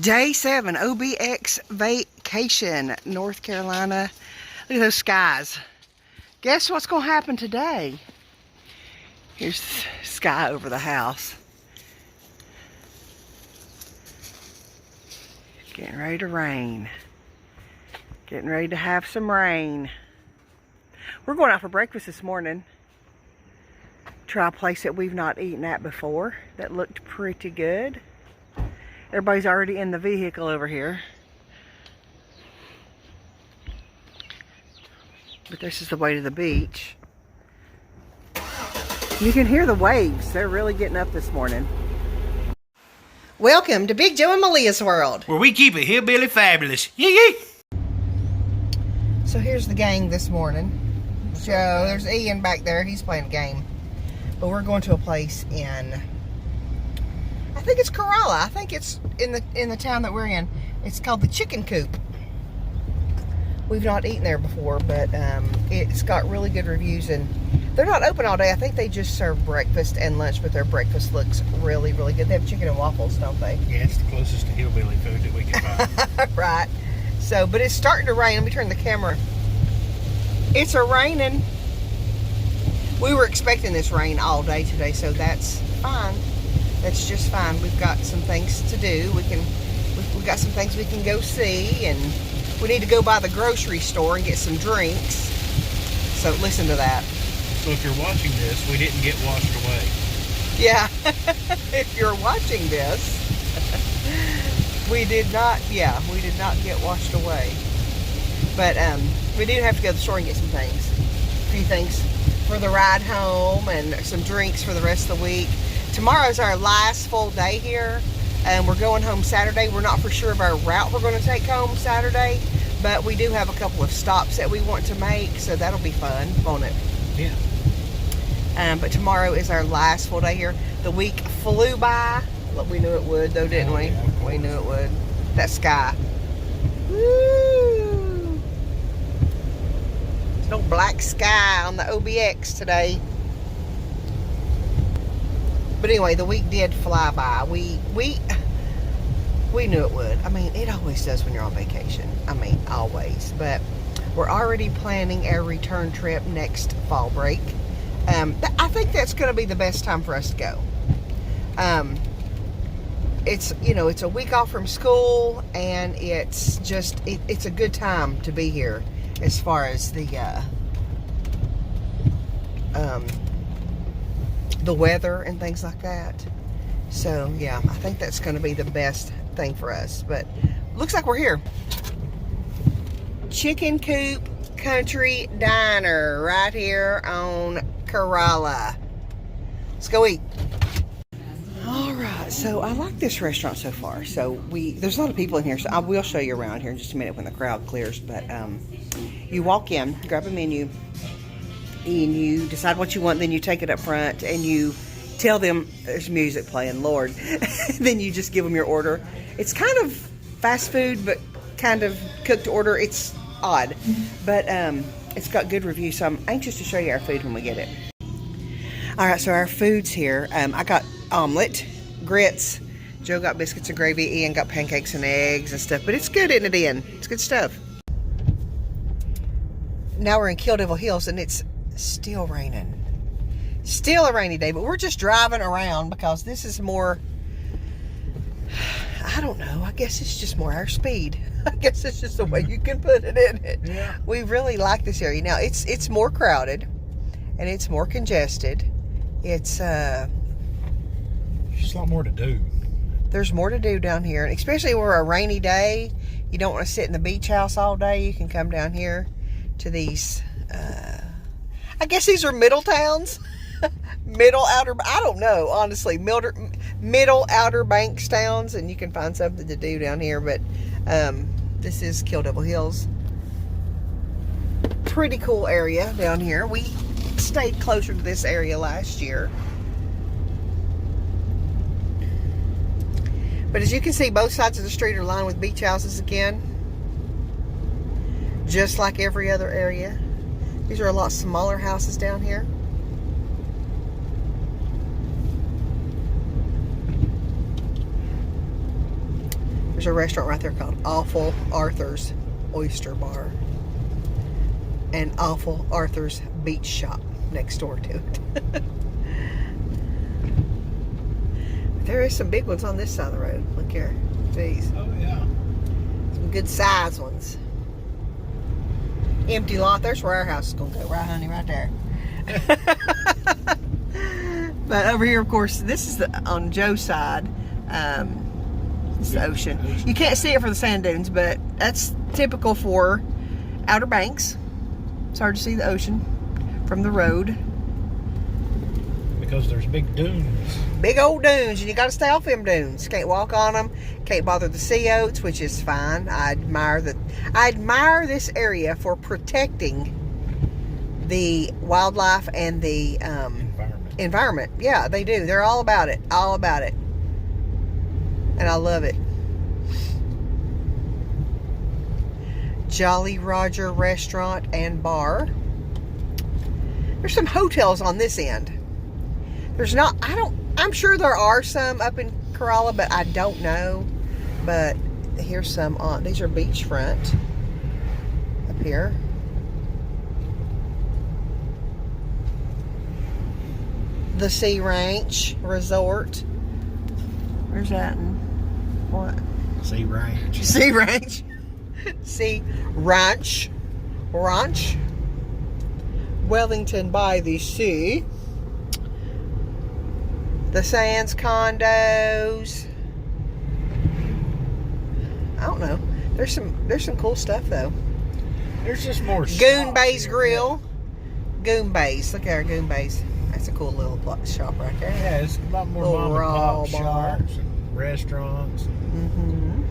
Day 7, OBX vacation, North Carolina. Look at those skies. Guess what's going to happen today? Here's the sky over the house. Getting ready to rain. Getting ready to have some rain. We're going out for breakfast this morning. Try a place that we've not eaten at before that looked pretty good. Everybody's already in the vehicle over here. But this is the way to the beach. You can hear the waves. They're really getting up this morning. Welcome to Big Joe and Malia's world, where we keep it hillbilly fabulous. Yee yee! So here's the gang this morning. Joe, there's Ian back there. He's playing a game. But we're going to a place in, I think it's Corolla. I think it's in the town that we're in. It's called the Chicken Coop. We've not eaten there before, but it's got really good reviews, and they're not open all day. I think they just serve breakfast and lunch, but their breakfast looks really, really good. They have chicken and waffles, don't they? Yeah, it's the closest to hillbilly food that we can find. Right. So, but it's starting to rain. Let me turn the camera. It's raining. We were expecting this rain all day today, so that's fine. That's just fine. We've got some things to do. We've got some things we can go see, and we need to go by the grocery store and get some drinks. So listen to that. So if you're watching this, we didn't get washed away. Yeah. If you're watching this, we did not get washed away. But we did have to go to the store and get some things. A few things for the ride home and some drinks for the rest of the week. Tomorrow's our last full day here, and we're going home Saturday. We're not for sure of our route we're going to take home Saturday, but we do have a couple of stops that we want to make, so that'll be fun, won't it? Yeah. But tomorrow is our last full day here. The week flew by. Look, we knew it would, though, didn't we? Yeah. We knew it would. That sky. Woo! There's no black sky on the OBX today. But anyway, the week did fly by. We knew it would. I mean, it always does when you're on vacation. I mean, always. But we're already planning our return trip next fall break. I think that's going to be the best time for us to go. It's a week off from school, and it's just it's a good time to be here as far as the weather and things like that. So yeah, I think that's going to be the best thing for us. But looks like we're here. Chicken Coop Country Diner right here on Corolla. Let's go eat. All right, so I like this restaurant so far. So there's a lot of people in here, so I will show you around here in just a minute when the crowd clears. But you walk in, grab a menu, and you decide what you want. Then you take it up front and you tell them there's music playing, Lord. Then you just give them your order. It's kind of fast food, but kind of cooked order. It's odd, but it's got good reviews, so I'm anxious to show you our food when we get it. All right, so our food's here. I got omelet, grits. Joe got biscuits and gravy. Ian got pancakes and eggs and stuff, but it's good, isn't it, Ian? It's good stuff. Now we're in Kill Devil Hills, and it's still raining. Still a rainy day, but we're just driving around because this is more, I don't know, I guess it's just more our speed. I guess it's just the way you can put it in it. Yeah. We really like this area. Now, it's more crowded, and it's more congested. It's, There's just a lot more to do. There's more to do down here, and especially when we're a rainy day. You don't want to sit in the beach house all day. You can come down here to these, I guess these are middle towns. Middle outer, I don't know, honestly, middle outer banks towns, and you can find something to do down here. But this is Kill Devil Hills. Pretty cool area down here. We stayed closer to this area last year. But as you can see, both sides of the street are lined with beach houses again, just like every other area. These are a lot smaller houses down here. There's a restaurant right there called Awful Arthur's Oyster Bar. And Awful Arthur's Beach Shop next door to it. There is some big ones on this side of the road. Look here. Jeez. Oh, yeah. Some good size ones. Empty lot. There's where our house is going to go. Right, honey? Right there. But over here, of course, this is on Joe's side. It's the ocean. You can't see it for the sand dunes, but that's typical for Outer Banks. It's hard to see the ocean from the road. Because there's big dunes. Big old dunes, and you got to stay off them dunes. Can't walk on them. Can't bother the sea oats, which is fine. I admire this area for protecting the wildlife and the environment. Yeah, they do. They're all about it. All about it. And I love it. Jolly Roger Restaurant and Bar. There's some hotels on this end. There's not, I'm sure there are some up in Corolla, but I don't know. But here's some on, these are beachfront up here. The Sea Ranch Resort. Where's that? What? Sea Ranch. Sea Ranch. Sea Ranch. Ranch. Wellington by the Sea. The Sands condos. I don't know. There's some cool stuff though. There's just more Goon Bay's Grill. Goon Bay's. Look at our Goon Bay's. That's a cool little shop right there. Yeah, it's a lot more Little mom and raw pop bar. shops and restaurants. Mm-hmm.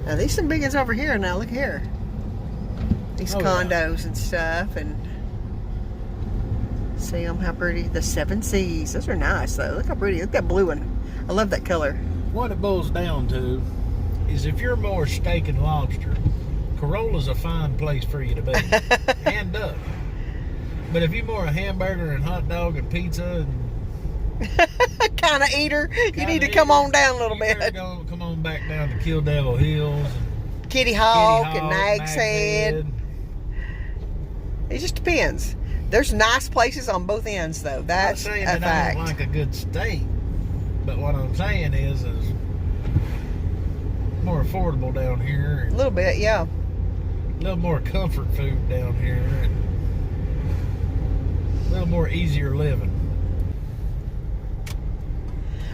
Now these some big ones over here. Now look here. These condos and stuff, and see them, how pretty. The Seven Seas. Those are nice though. Look how pretty. Look at that blue one. I love that color. What it boils down to is if you're more steak and lobster, Corolla's a fine place for you to be. And duck. But if you're more a hamburger and hot dog and pizza and kind of eater, you need to come on down a little bit. Come on back down to Kill Devil Hills and Kitty Hawk and Nag's Head. It just depends. There's nice places on both ends, though. That's I'm not saying a that fact. I don't like a good steak, but what I'm saying is more affordable down here. A little bit, yeah. A little more comfort food down here, and a little more easier living.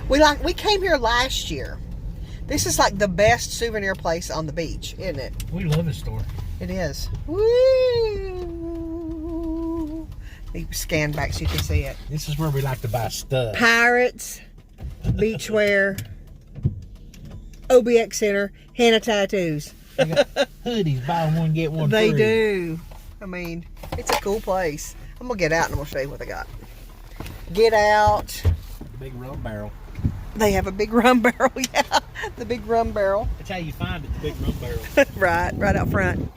We came here last year. This is like the best souvenir place on the beach, isn't it? We love this store. It is. Woo! You scan back so you can see it. This is where we like to buy stuff. Pirates, beachwear, OBX Center, henna tattoos. They got hoodies, buy one, get one They free. do. I mean, it's a cool place. I'm going to get out and I'm going to show you what they got. Get out. The big rum barrel. They have a big rum barrel, yeah. The big rum barrel. That's how you find it, the big rum barrel. right out front.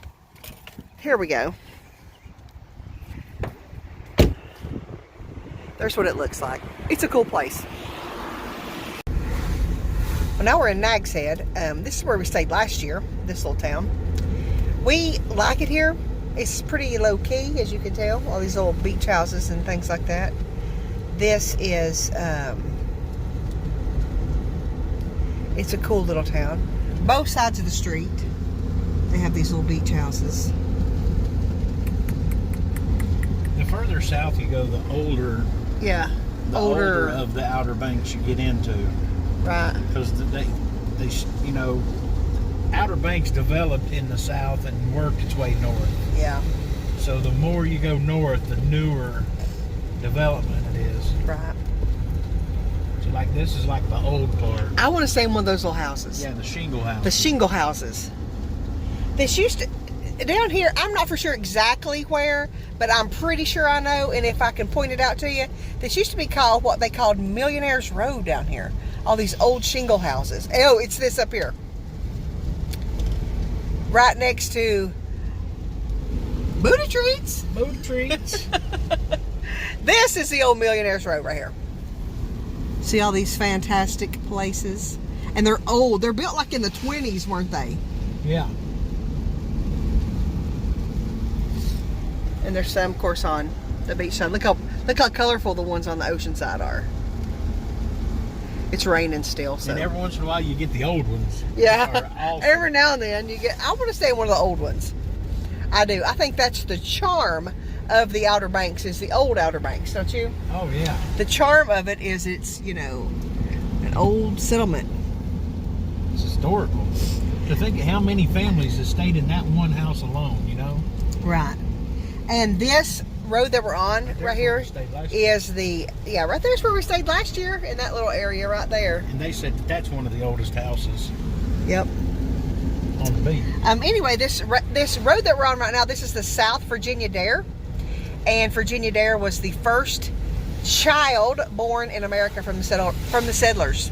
Here we go. There's what it looks like. It's a cool place. Well, now we're in Nag's Head. This is where we stayed last year, this little town. We like it here. It's pretty low key, as you can tell. All these little beach houses and things like that. This is, it's a cool little town. Both sides of the street, they have these little beach houses. The further south you go, the older, Yeah, older of the Outer Banks you get into. Right. Because they, you know, Outer Banks developed in the south and worked its way north. Yeah. So the more you go north, the newer development it is. Right. So like this is like the old part. I want to stay in one of those little houses. Yeah, the shingle house. The shingle houses. This used to, down here, I'm not for sure exactly where, but I'm pretty sure I know, and if I can point it out to you, this used to be called what they called Millionaires Road down here. All these old shingle houses. Oh, it's this up here. Right next to Booty Treats. Booty Treats. This is the old Millionaires Road right here. See all these fantastic places? And they're old. They're built like in the 20s, weren't they? Yeah. And there's some, of course, on the beach side. Look how colorful the ones on the ocean side are. It's raining still, so. And every once in a while you get the old ones. Yeah. Awesome. Every now and then you get. I want to stay in one of the old ones. I do. I think that's the charm of the Outer Banks, is the old Outer Banks, don't you? Oh yeah. The charm of it is it's, you know, an old settlement. It's historical. To think of how many families have stayed in that one house alone, you know? Right. And this road that we're on right here is right there's where we stayed last year, in that little area right there. And they said that's one of the oldest houses. Yep. On the beach. Anyway, this road that we're on right now, this is the South Virginia Dare. And Virginia Dare was the first child born in America from the settlers.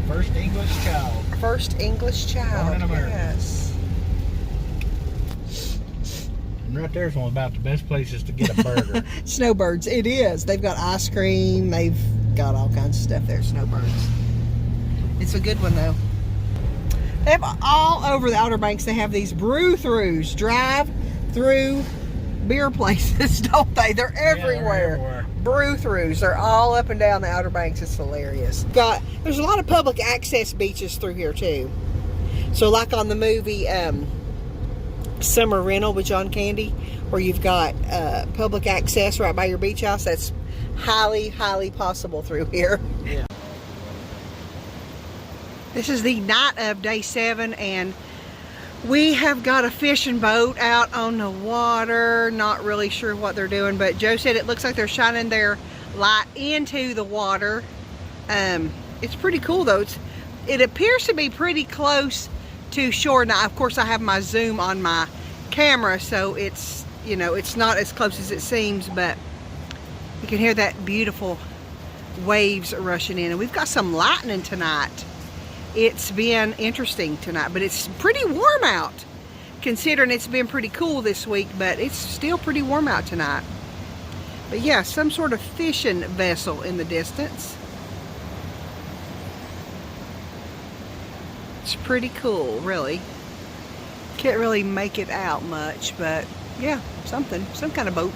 First English child. First English child. Born in America. Yes. And right there's one about the best places to get a burger. Snowbirds. It is. They've got ice cream. They've got all kinds of stuff there. Snowbirds. It's a good one though. They have all over the Outer Banks. They have these brew-throughs, drive-through beer places, don't they? They're everywhere. Brew-throughs. They're all up and down the Outer Banks. It's hilarious. There's a lot of public access beaches through here too. So like on the movie Summer Rental with John Candy, where you've got public access right by your beach house, that's highly, highly possible through here. Yeah. This is the night of day 7, and we have got a fishing boat out on the water. Not really sure what they're doing, but Joe said it looks like they're shining their light into the water. It's pretty cool though. It appears to be pretty close to shore. Now, of course, I have my zoom on my camera, so it's, you know, it's not as close as it seems, but you can hear that beautiful waves rushing in. And we've got some lightning tonight. It's been interesting tonight, but it's pretty warm out, considering it's been pretty cool this week, but it's still pretty warm out tonight. But yeah, some sort of fishing vessel in the distance. It's pretty cool, really. Can't really make it out much, but yeah, something, some kind of boat.